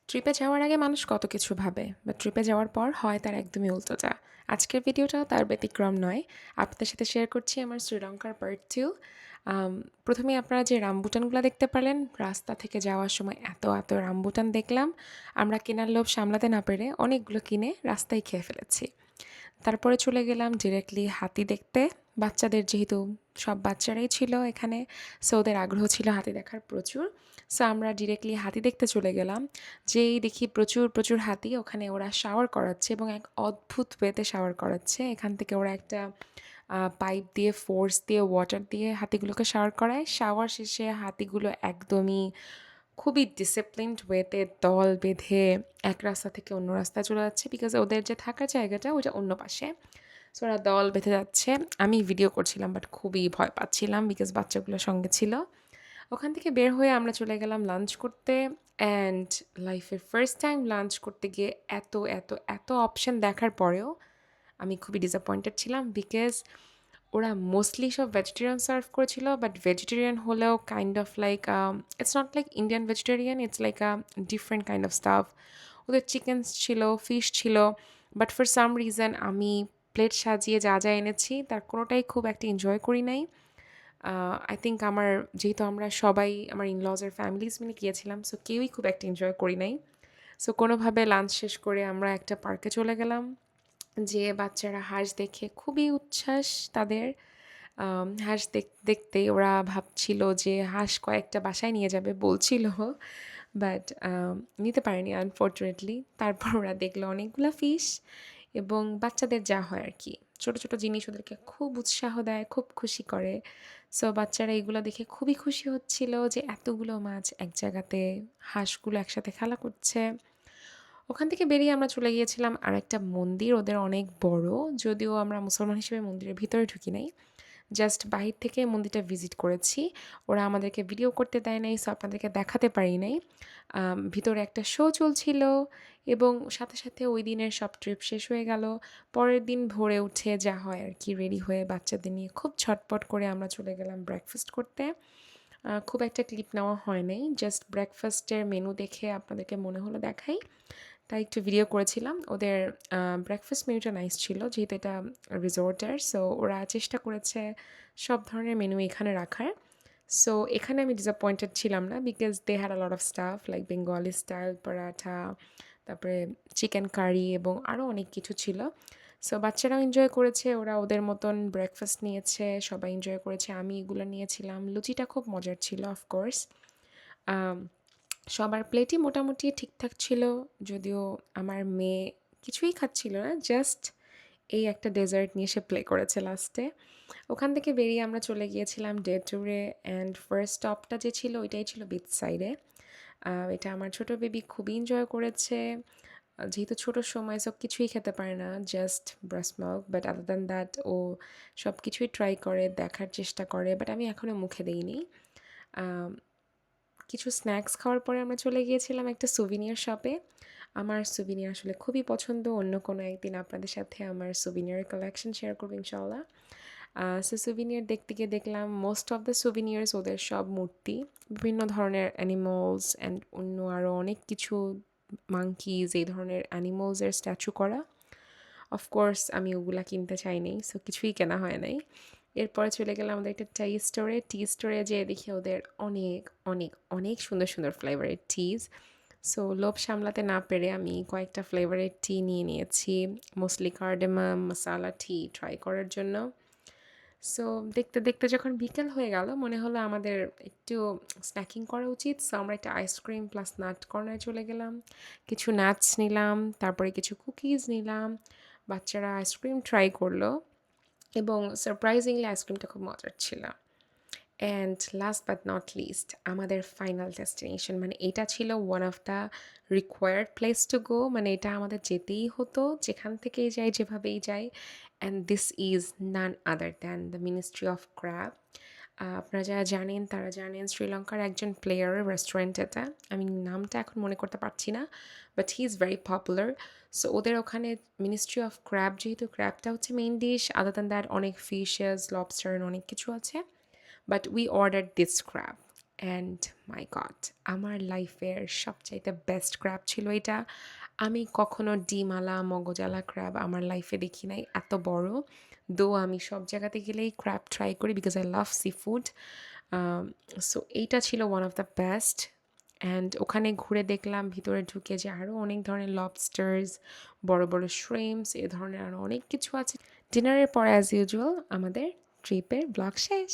ট্রিপে যাওয়ার আগে মানুষ কত কিছু ভাবে, বাট ট্রিপে যাওয়ার পর হয় তার একদমই উল্টোটা। আজকের ভিডিওটাও তার ব্যতিক্রম নয়। আপনাদের সাথে শেয়ার করছি আমার শ্রীলঙ্কার পার্ট 2। প্রথমে আপনারা যে রামবুটানগুলো দেখতে পেলেন, রাস্তা থেকে যাওয়ার সময় এত এত রামবুটান দেখলাম, আমরা কেনার লোভ সামলাতে না পেরে অনেকগুলো কিনে রাস্তায় খেয়ে ফেলেছি। তারপরে চলে গেলাম ডিরেক্টলি হাতি দেখতে। বাচ্চাদের যেহেতু সব বাচ্চারাই ছিল এখানে, সো ওদের আগ্রহ ছিল হাতি দেখার প্রচুর। সো আমরা ডিরেক্টলি হাতি দেখতে চলে গেলাম। যেই দেখি প্রচুর প্রচুর হাতি, ওখানে ওরা শাওয়ার করাচ্ছে এবং এক অদ্ভুত ওয়েতে শাওয়ার করাচ্ছে। এখান থেকে ওরা একটা পাইপ দিয়ে ফোর্স দিয়ে ওয়াটার দিয়ে হাতিগুলোকে শাওয়ার করায়। শাওয়ার শেষে হাতিগুলো একদমই খুবই ডিসিপ্লিনড ওয়েতে দল বেঁধে এক রাস্তা থেকে অন্য রাস্তায় চলে যাচ্ছে, বিকজ ওদের যে থাকার জায়গাটা ওটা অন্য পাশে। সো ওরা দল বেঁধে যাচ্ছে। আমি ভিডিও করছিলাম, বাট খুবই ভয় পাচ্ছিলাম বিকজ বাচ্চাগুলো সঙ্গে ছিল। ওখান থেকে বের হয়ে আমরা চলে গেলাম লাঞ্চ করতে। অ্যান্ড লাইফের ফার্স্ট টাইম লাঞ্চ করতে গিয়ে এত এত এত অপশন দেখার পরেও আমি খুবই ডিসঅ্যাপয়েন্টেড ছিলাম, বিকজ ওরা মোস্টলি সব ভেজিটেরিয়ান সার্ভ করেছিল, বাট ভেজিটেরিয়ান হলেও kind of like it's not like Indian vegetarian, it's like different kind of staff. ওদের চিকেন ছিল, ফিশ ছিল, বাট ফর সাম রিজন আমি প্লেট সাজিয়ে যা যা এনেছি তার কোনোটাই খুব একটা এনজয় করি নাই। আই থিঙ্ক আমার, যেহেতু আমরা সবাই আমার ইনলজের ফ্যামিলিজ মিলে গিয়েছিলাম, সো কেউই খুব একটা এনজয় করি নাই। সো কোনোভাবে লাঞ্চ শেষ করে আমরা একটা পার্কে চলে গেলাম। যে বাচ্চারা হাঁস দেখে খুবই উচ্ছ্বাস তাদের। হাঁস দেখতেই ওরা ভাবছিল যে হাঁস কয়েকটা বাসায় নিয়ে যাবে বলছিল, বাট নিতে পারেনি আনফর্চুনেটলি। তারপর ওরা দেখলো অনেকগুলো ফিশ, এবং বাচ্চাদের যা হয় আর কি, ছোট ছোট জিনিস ওদেরকে খুব উৎসাহ দেয়, খুব খুশি করে। সো বাচ্চারা এগুলো দেখে খুবই খুশি হচ্ছিল যে এতগুলো মাছ এক জায়গাতে, হাঁসগুলো একসাথে খেলা করছে। ওখান থেকে বেরিয়ে আমরা চলে গিয়েছিলাম আর একটা মন্দির, ওদের অনেক বড়। যদিও আমরা মুসলমান হিসেবে মন্দিরের ভিতরে ঢুকি নাই, জাস্ট বাহির থেকে মন্দিরটা ভিজিট করেছি। ওরা আমাদেরকে ভিডিও করতে দেয় নাই, সো আপনাদেরকে দেখাতে পারি নাই। ভিতরে একটা শো চলছিল, এবং সাথে সাথে ওই দিনের সব ট্রিপ শেষ হয়ে গেল। পরের দিন ভোরে উঠে যা হয় আর কি, রেডি হয়ে বাচ্চাদের নিয়ে খুব ছটপট করে আমরা চলে গেলাম ব্রেকফাস্ট করতে। খুব একটা ক্লিপ নেওয়া হয় নাই, জাস্ট ব্রেকফাস্টের মেনু দেখে আপনাদেরকে মনে হলো দেখাই, তাই একটু ভিডিও করেছিলাম। ওদের ব্রেকফাস্ট মেনুটা নাইস ছিল, যেহেতু এটা রিসোর্টের, সো ওরা চেষ্টা করেছে সব ধরনের মেনু এখানে রাখার। সো এখানে আমি ডিসঅ্যাপয়েন্টেড ছিলাম না, because they had a lot of stuff like Bengali style paratha, তারপরে চিকেন কারি এবং আরও অনেক কিছু ছিল। সো বাচ্চারাও এনজয় করেছে, ওরা ওদের মতন ব্রেকফাস্ট নিয়েছে, সবাই এনজয় করেছে। আমি এগুলো নিয়েছিলাম, লুচিটা খুব মজার ছিল অফকোর্স। সবার প্লেটই মোটামুটি ঠিকঠাক ছিল, যদিও আমার মেয়ে কিছুই খাচ্ছিল না, জাস্ট এই একটা ডেজার্ট নিয়ে সে প্লে করেছে লাস্টে। ওখান থেকে বেরিয়ে আমরা চলে গিয়েছিলাম ডে ট্যুরে। অ্যান্ড ফার্স্ট স্টপটা যে ছিল ওইটাই ছিল বিচ সাইডে। এটা আমার ছোট বেবি খুবই এনজয় করেছে। যেহেতু ছোট সময় সব কিছুই খেতে পারে না, just breast milk, but other than that ও সব কিছুই ট্রাই করে, দেখার চেষ্টা করে, বাট আমি এখনও মুখে দিইনি। কিছু স্ন্যাক্স খাওয়ার পরে আমরা চলে গিয়েছিলাম একটা সুভিনিয়ার শপে। আমার সুভিনিয়ার আসলে খুবই পছন্দ, অন্য কোনো একদিন আপনাদের সাথে আমার সুভিনিয়ার কালেকশন শেয়ার করবো ইনশাল্লাহ। সো সুভিনিয়ার দেখতে গিয়ে দেখলাম মোস্ট অফ দ্য সুভিনিয়ার্স ওদের সব মূর্তি, বিভিন্ন ধরনের অ্যানিমালস অ্যান্ড অন্য আরও অনেক কিছু, মাংকিজ, এই ধরনের অ্যানিমালসের স্ট্যাচু করা। অফকোর্স আমি ওগুলা কিনতে চাইনি, সো কিছুই কেনা হয় নাই। এরপরে চলে গেলাম আমাদের একটা টি স্টোরে যেয়ে দেখি ওদের অনেক অনেক অনেক সুন্দর সুন্দর ফ্লেভারের টিজ। সো লোভ সামলাতে না পেরে আমি কয়েকটা ফ্লেভারের টি নিয়ে নিয়েছি, মোস্টলি কার্ডামাম মশালা টি ট্রাই করার জন্য। সো দেখতে দেখতে যখন বিকেল হয়ে গেল, মনে হলো আমাদের একটু স্ন্যাকিং করা উচিত। সো আমরা একটা আইসক্রিম প্লাস নাট কর্নারে চলে গেলাম, কিছু নাটস নিলাম, তারপরে কিছু কুকিজ নিলাম। বাচ্চারা আইসক্রিম ট্রাই করলো, এবং সারপ্রাইজিংলি আইসক্রিমটা খুব মজার ছিল। And last but not list, আমাদের ফাইনাল ডেস্টিনেশন, মানে এটা ছিল one of the required place to go, মানে এটা আমাদের যেতেই হতো, যেখান থেকেই যাই যেভাবেই যাই। And this is none other than the ministry of crab. আপনারা যারা জানেন তারা জানেন, শ্রীলঙ্কার একজন প্লেয়ারের রেস্টুরেন্ট এটা, আমি নামটা এখন মনে করতে পারছি না, but he is very popular. So ওদের ওখানে মিনিস্ট্রি অফ ক্র্যাব, যেহেতু ক্র্যাবটা হচ্ছে main dish, other than that অনেক ফিশেস, লবস্টার অনেক কিছু আছে, but we order this crab. And my god, আমার লাইফের সবচাইতে বেস্ট ক্র্যাব ছিল এটা। আমি কখনো ডিমওয়ালা মগজওয়ালা ক্র্যাব আমার লাইফে দেখি নাই এত বড়। দো আমি সব জায়গাতে গেলেই ক্র্যাব ট্রাই করি because I love sea food. So এইটা ছিল one of the best. And ওখানে ঘুরে দেখলাম ভিতরে ঢুকে যে আরও অনেক ধরনের লবস্টার্স, বড় বড় শ্রিম্পস, এ ধরনের আরও অনেক কিছু আছে। ডিনারের পর অ্যাজ ইউজুয়াল আমাদের ট্রিপের ব্লগ শেষ।